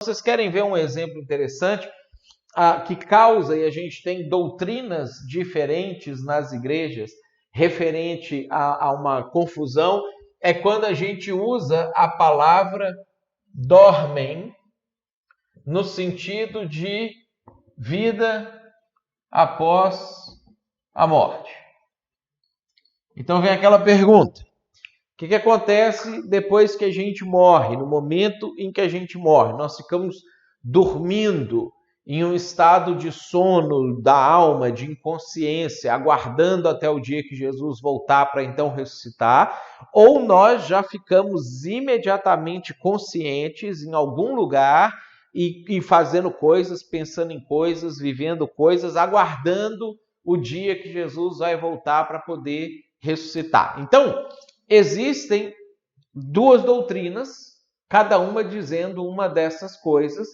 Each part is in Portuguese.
Vocês querem ver um exemplo interessante que causa, e a gente tem doutrinas diferentes nas igrejas referente a uma confusão, é quando a gente usa a palavra dormem no sentido de vida após a morte. Então vem aquela pergunta: o que acontece depois que a gente morre? No momento em que a gente morre, nós ficamos dormindo em um estado de sono da alma, de inconsciência, aguardando até o dia que Jesus voltar para então ressuscitar, ou nós já ficamos imediatamente conscientes em algum lugar e fazendo coisas, pensando em coisas, vivendo coisas, aguardando o dia que Jesus vai voltar para poder ressuscitar. Então, existem duas doutrinas, cada uma dizendo uma dessas coisas,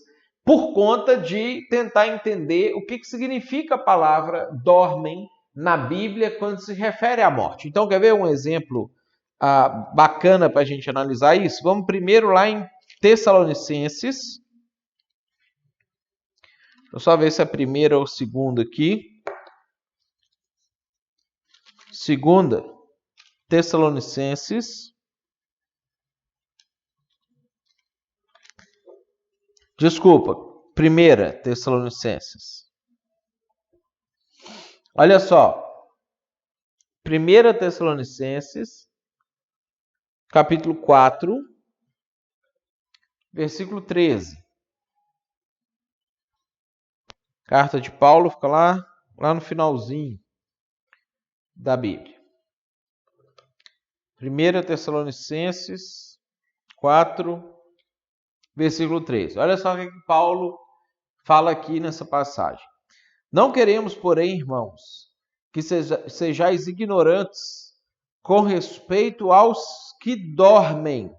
por conta de tentar entender o que significa a palavra dormem na Bíblia quando se refere à morte. Então, quer ver um exemplo bacana para a gente analisar isso? Vamos primeiro lá em Tessalonicenses. Deixa eu só ver se é a primeira ou a segunda aqui. Segunda, Tessalonicenses. Desculpa, primeira Tessalonicenses. Olha só. Primeira Tessalonicenses, capítulo 4, versículo 13. Carta de Paulo fica lá no finalzinho da Bíblia. Primeira Tessalonicenses 4, versículo 13. Olha só o que Paulo fala aqui nessa passagem. Não queremos, porém, irmãos, que sejais ignorantes com respeito aos que dormem,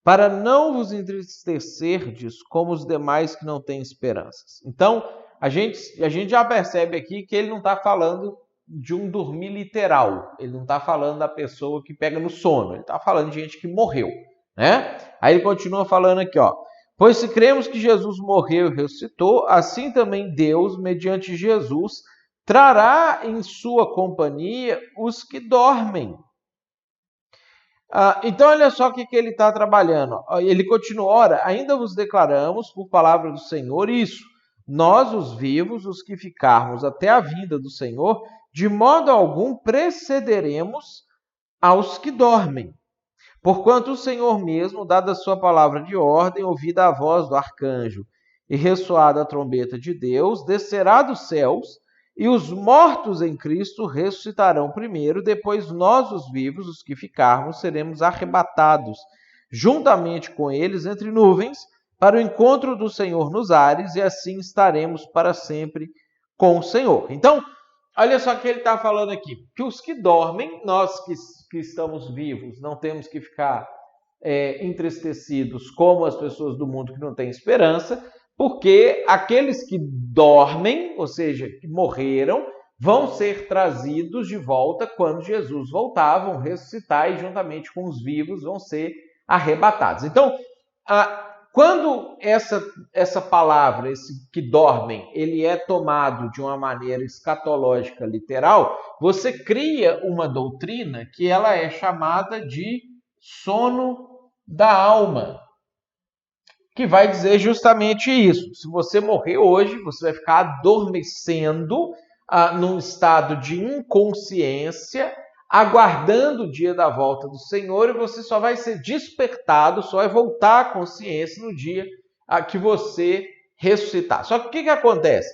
para não vos entristecerdes como os demais que não têm esperanças. Então, a gente já percebe aqui que ele não está falando de um dormir literal. Ele não está falando da pessoa que pega no sono. Ele está falando de gente que morreu, né? Aí ele continua falando aqui, ó. Pois se cremos que Jesus morreu e ressuscitou, assim também Deus, mediante Jesus, trará em sua companhia os que dormem. Então, olha só o que ele está trabalhando. Ele continua, ora, ainda vos declaramos, por palavra do Senhor, isso. Nós, os vivos, os que ficarmos até a vinda do Senhor, de modo algum precederemos aos que dormem. Porquanto o Senhor mesmo, dada a sua palavra de ordem, ouvida a voz do arcanjo e ressoada a trombeta de Deus, descerá dos céus, e os mortos em Cristo ressuscitarão primeiro, depois nós, os vivos, os que ficarmos, seremos arrebatados, juntamente com eles, entre nuvens, para o encontro do Senhor nos ares, e assim estaremos para sempre com o Senhor. Então, olha só o que ele está falando aqui, que os que dormem, nós que estamos vivos, não temos que ficar entristecidos como as pessoas do mundo que não têm esperança, porque aqueles que dormem, ou seja, que morreram, vão ser trazidos de volta quando Jesus voltar, vão ressuscitar e juntamente com os vivos vão ser arrebatados. Então, quando essa palavra, esse que dormem, ele é tomado de uma maneira escatológica literal, você cria uma doutrina que ela é chamada de sono da alma, que vai dizer justamente isso. Se você morrer hoje, você vai ficar adormecendo num estado de inconsciência, aguardando o dia da volta do Senhor, e você só vai ser despertado, só vai voltar à consciência no dia que você ressuscitar. Só que o que acontece?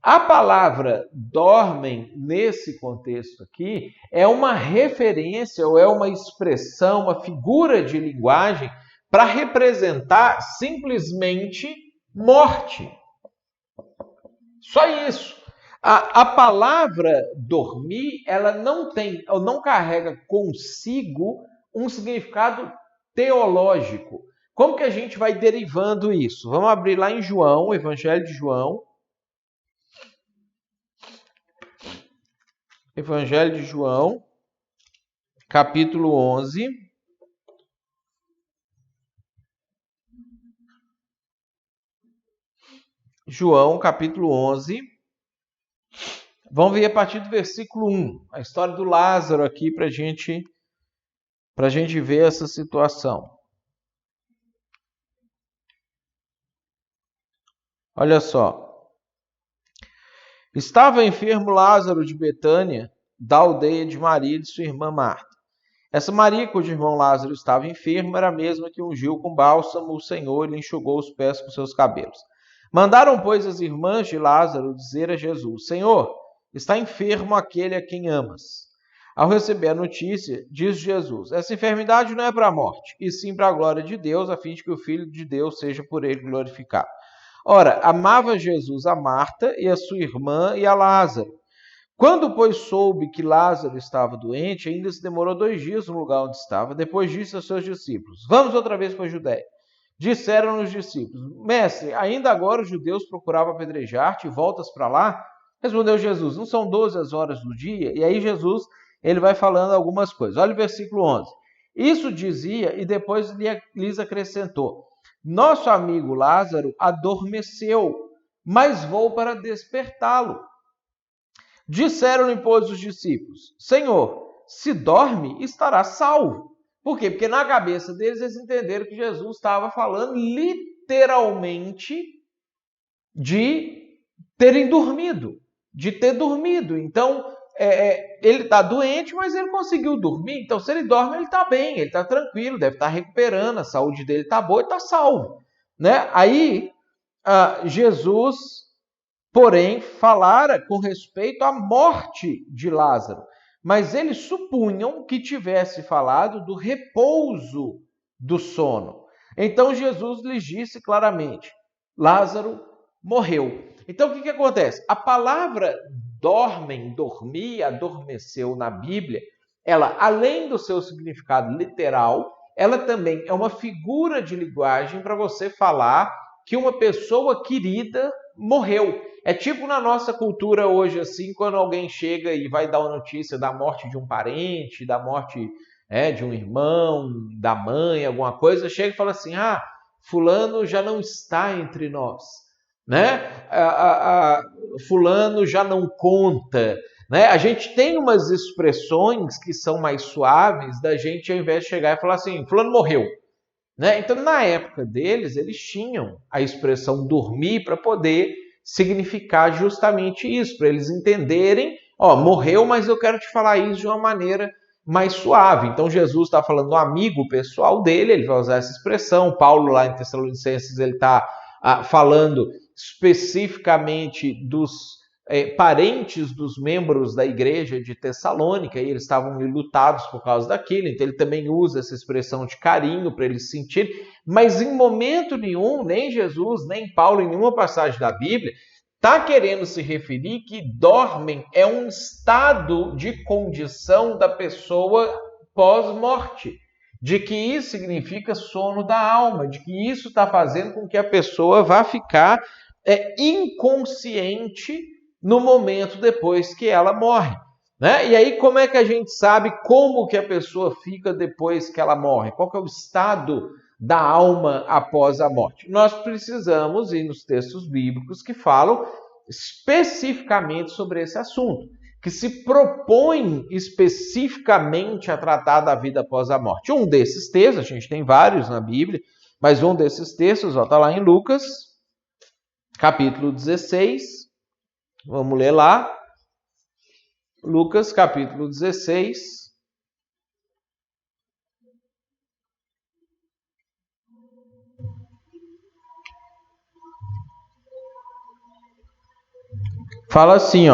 A palavra dormem, nesse contexto aqui, é uma referência ou é uma expressão, uma figura de linguagem para representar simplesmente morte. Só isso. A palavra dormir, ela não carrega consigo um significado teológico. Como que a gente vai derivando isso? Vamos abrir lá em João, Evangelho de João. Evangelho de João, capítulo 11. João, capítulo 11. Vamos ver a partir do versículo 1, a história do Lázaro aqui para a gente ver essa situação. Olha só. Estava enfermo Lázaro de Betânia, da aldeia de Maria e de sua irmã Marta. Essa Maria, cujo irmão Lázaro estava enfermo, era a mesma que ungiu com bálsamo o Senhor e lhe enxugou os pés com seus cabelos. Mandaram, pois, as irmãs de Lázaro dizer a Jesus: Senhor, está enfermo aquele a quem amas. Ao receber a notícia, diz Jesus: essa enfermidade não é para a morte, e sim para a glória de Deus, a fim de que o Filho de Deus seja por ele glorificado. Ora, amava Jesus a Marta e a sua irmã e a Lázaro. Quando, pois, soube que Lázaro estava doente, ainda se demorou 2 dias no lugar onde estava. Depois disse aos seus discípulos: vamos outra vez para a Judéia. Disseram os discípulos: Mestre, ainda agora os judeus procuravam apedrejar-te e voltas para lá? Respondeu Jesus: não são 12 as horas do dia? E aí Jesus ele vai falando algumas coisas. Olha o versículo 11. Isso dizia e depois lhes acrescentou: nosso amigo Lázaro adormeceu, mas vou para despertá-lo. Disseram-lhe, pois, os discípulos: Senhor, se dorme, estará salvo. Por quê? Porque na cabeça deles eles entenderam que Jesus estava falando literalmente de terem dormido, de ter dormido. Então, ele está doente, mas ele conseguiu dormir. Então, se ele dorme, ele está bem, ele está tranquilo, deve estar recuperando, a saúde dele está boa e está salvo. Né? Aí, Jesus, porém, falara com respeito à morte de Lázaro. Mas eles supunham que tivesse falado do repouso do sono. Então, Jesus lhes disse claramente: Lázaro morreu. Então, o que acontece? A palavra dormem, dormir, adormeceu na Bíblia, ela, além do seu significado literal, ela também é uma figura de linguagem para você falar que uma pessoa querida morreu. É tipo na nossa cultura hoje, assim, quando alguém chega e vai dar uma notícia da morte de um parente, da morte de um irmão, da mãe, alguma coisa, chega e fala assim: fulano já não está entre nós, né? Fulano já não conta, né? A gente tem umas expressões que são mais suaves da gente, ao invés de chegar e falar assim: fulano morreu, né? Então, na época deles, eles tinham a expressão dormir para poder significar justamente isso, para eles entenderem: morreu, mas eu quero te falar isso de uma maneira mais suave. Então, Jesus está falando do amigo pessoal dele, ele vai usar essa expressão. Paulo, lá em Tessalonicenses, ele está falando especificamente dos parentes dos membros da igreja de Tessalônica, e eles estavam lutados por causa daquilo, então ele também usa essa expressão de carinho para eles sentirem, mas em momento nenhum, nem Jesus, nem Paulo, em nenhuma passagem da Bíblia, está querendo se referir que dormem é um estado de condição da pessoa pós-morte, de que isso significa sono da alma, de que isso está fazendo com que a pessoa vá ficar inconsciente no momento depois que ela morre. Né? E aí, como é que a gente sabe como que a pessoa fica depois que ela morre? Qual que é o estado da alma após a morte? Nós precisamos ir nos textos bíblicos que falam especificamente sobre esse assunto, que se propõem especificamente a tratar da vida após a morte. Um desses textos, a gente tem vários na Bíblia, mas um desses textos está lá em Lucas, capítulo 16. Vamos ler lá. Lucas, capítulo 16. Fala assim,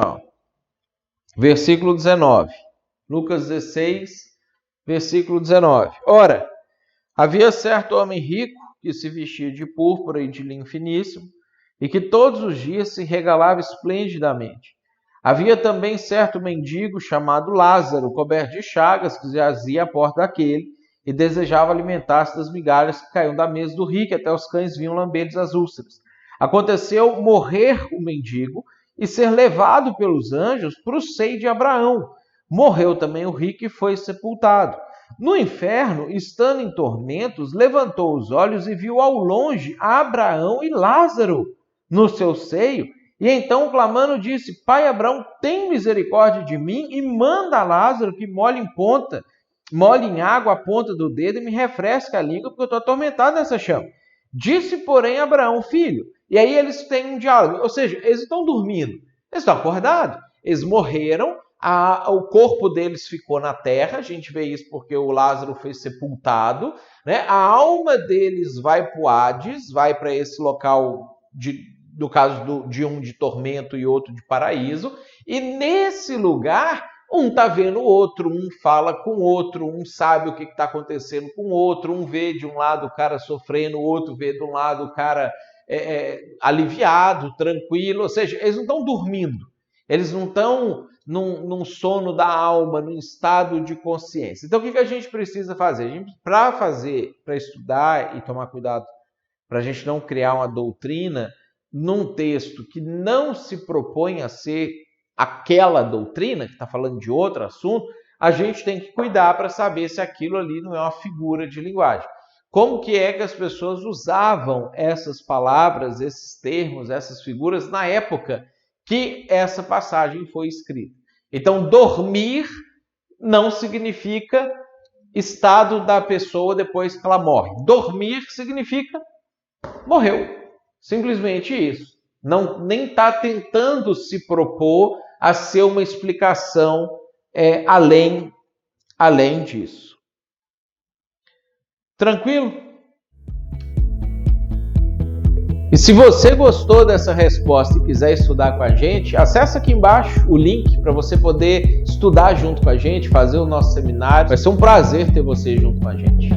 versículo 19. Lucas 16, versículo 19. Ora, havia certo homem rico que se vestia de púrpura e de linho finíssimo e que todos os dias se regalava esplendidamente. Havia também certo mendigo chamado Lázaro, coberto de chagas, que jazia à porta daquele e desejava alimentar-se das migalhas que caíam da mesa do rico, até os cães vinham lamber-lhes as úlceras. Aconteceu morrer o mendigo e ser levado pelos anjos para o seio de Abraão. Morreu também o rico e foi sepultado. No inferno, estando em tormentos, levantou os olhos e viu ao longe Abraão e Lázaro no seu seio. E então, clamando, disse: Pai Abraão, tem misericórdia de mim e manda Lázaro que molhe em água a ponta do dedo e me refresque a língua, porque eu estou atormentado nessa chama. Disse, porém, Abraão: filho. E aí eles têm um diálogo, ou seja, eles estão dormindo, eles estão acordados, eles morreram, o corpo deles ficou na terra, a gente vê isso porque o Lázaro foi sepultado, né? A alma deles vai para o Hades, vai para esse local, no caso de um de tormento e outro de paraíso, e nesse lugar, um está vendo o outro, um fala com o outro, um sabe o que está acontecendo com o outro, um vê de um lado o cara sofrendo, o outro vê de um lado o cara aliviado, tranquilo, ou seja, eles não estão dormindo, eles não estão num sono da alma, num estado de consciência. Então, o que a gente precisa fazer? Para estudar e tomar cuidado, para a gente não criar uma doutrina num texto que não se propõe a ser aquela doutrina, que está falando de outro assunto, a gente tem que cuidar para saber se aquilo ali não é uma figura de linguagem. Como que é que as pessoas usavam essas palavras, esses termos, essas figuras na época que essa passagem foi escrita? Então, dormir não significa estado da pessoa depois que ela morre. Dormir significa morreu. Simplesmente isso. Nem está tentando se propor a ser uma explicação além disso. Tranquilo? E se você gostou dessa resposta e quiser estudar com a gente, acessa aqui embaixo o link para você poder estudar junto com a gente, fazer o nosso seminário. Vai ser um prazer ter você junto com a gente.